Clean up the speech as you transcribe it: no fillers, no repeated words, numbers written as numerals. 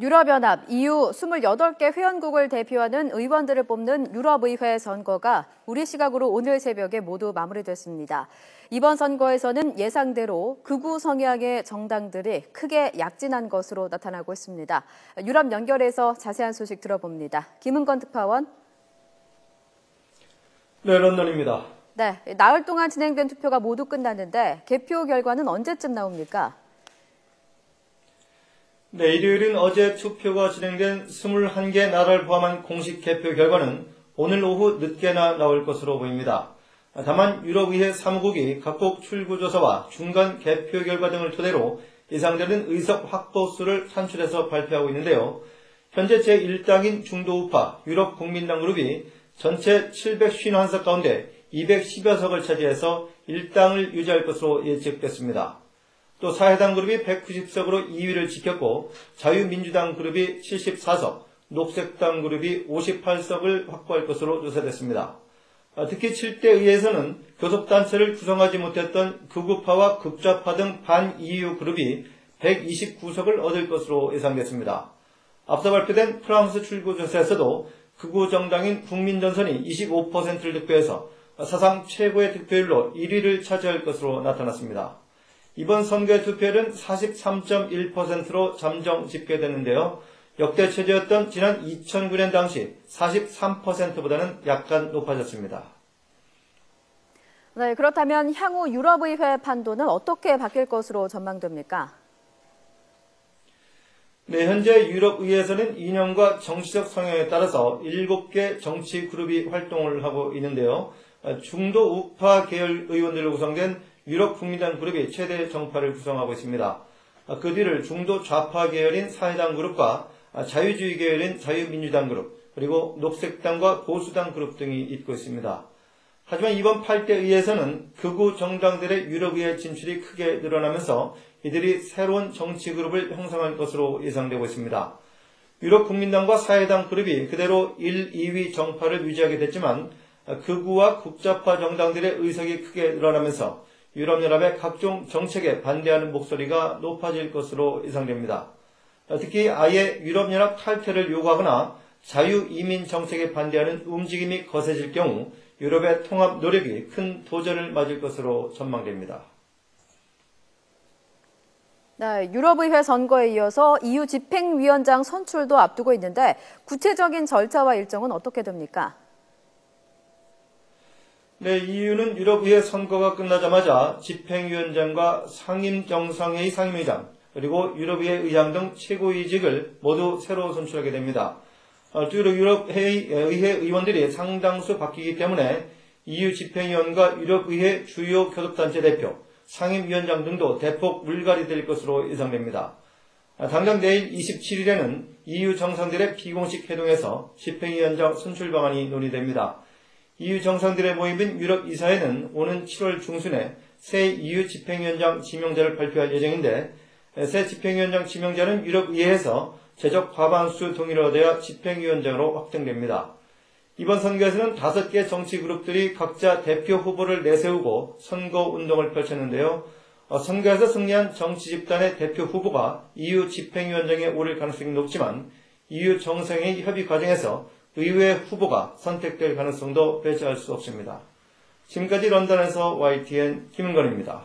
유럽연합 EU 28개 회원국을 대표하는 의원들을 뽑는 유럽의회 선거가 우리 시각으로 오늘 새벽에 모두 마무리됐습니다. 이번 선거에서는 예상대로 극우 성향의 정당들이 크게 약진한 것으로 나타나고 있습니다. 유럽 연결해서 자세한 소식 들어봅니다. 김은건 특파원. 네, 런던입니다. 네, 나흘 동안 진행된 투표가 모두 끝났는데 개표 결과는 언제쯤 나옵니까? 네, 일요일인 어제 투표가 진행된 21개 나라를 포함한 공식 개표 결과는 오늘 오후 늦게나 나올 것으로 보입니다. 다만 유럽의회 사무국이 각국 출구조사와 중간 개표 결과 등을 토대로 예상되는 의석 확보수를 산출해서 발표하고 있는데요. 현재 제1당인 중도우파 유럽국민당 그룹이 전체 751석 가운데 210여 석을 차지해서 1당을 유지할 것으로 예측됐습니다. 또 사회당 그룹이 190석으로 2위를 지켰고 자유민주당 그룹이 74석, 녹색당 그룹이 58석을 확보할 것으로 조사됐습니다. 특히 7대 의회에서는 교섭단체를 구성하지 못했던 극우파와 극좌파 등 반-EU 그룹이 129석을 얻을 것으로 예상됐습니다. 앞서 발표된 프랑스 출구조사에서도 극우 정당인 국민전선이 25%를 득표해서 사상 최고의 득표율로 1위를 차지할 것으로 나타났습니다. 이번 선거의 투표율은 43.1%로 잠정 집계됐는데요. 역대 최저였던 지난 2009년 당시 43%보다는 약간 높아졌습니다. 네, 그렇다면 향후 유럽의회 판도는 어떻게 바뀔 것으로 전망됩니까? 네, 현재 유럽의회에서는 이념과 정치적 성향에 따라서 7개 정치 그룹이 활동을 하고 있는데요. 중도 우파 계열 의원들로 구성된 유럽국민당 그룹이 최대 정파를 구성하고 있습니다. 그 뒤를 중도 좌파 계열인 사회당 그룹과 자유주의 계열인 자유민주당 그룹, 그리고 녹색당과 보수당 그룹 등이 잇고 있습니다. 하지만 이번 8대 의회에서는 극우 정당들의 유럽의회 진출이 크게 늘어나면서 이들이 새로운 정치 그룹을 형성할 것으로 예상되고 있습니다. 유럽국민당과 사회당 그룹이 그대로 1, 2위 정파를 유지하게 됐지만 극우와 국좌파 정당들의 의석이 크게 늘어나면서 유럽연합의 각종 정책에 반대하는 목소리가 높아질 것으로 예상됩니다. 특히 아예 유럽연합 탈퇴를 요구하거나 자유이민 정책에 반대하는 움직임이 거세질 경우 유럽의 통합 노력이 큰 도전을 맞을 것으로 전망됩니다. 네, 유럽의회 선거에 이어서 EU 집행위원장 선출도 앞두고 있는데 구체적인 절차와 일정은 어떻게 됩니까? 네, EU는 유럽의회 선거가 끝나자마자 집행위원장과 상임정상회의 상임의장, 그리고 유럽의회 의장 등 최고위직을 모두 새로 선출하게 됩니다. 또 유럽의회 의원들이 상당수 바뀌기 때문에 EU 집행위원과 유럽의회 주요 교섭단체 대표, 상임위원장 등도 대폭 물갈이될 것으로 예상됩니다. 당장 내일 27일에는 EU 정상들의 비공식 회동에서 집행위원장 선출 방안이 논의됩니다. EU 정상들의 모임인 유럽이사회는 오는 7월 중순에 새 EU 집행위원장 지명자를 발표할 예정인데 새 집행위원장 지명자는 유럽의회에서 제적 과반수 동의를 얻어야 집행위원장으로 확정됩니다. 이번 선거에서는 5개 정치 그룹들이 각자 대표 후보를 내세우고 선거운동을 펼쳤는데요. 선거에서 승리한 정치 집단의 대표 후보가 EU 집행위원장에 오를 가능성이 높지만 EU 정상회의 협의 과정에서 의회 후보가 선택될 가능성도 배제할 수 없습니다. 지금까지 런던에서 YTN 김은건입니다.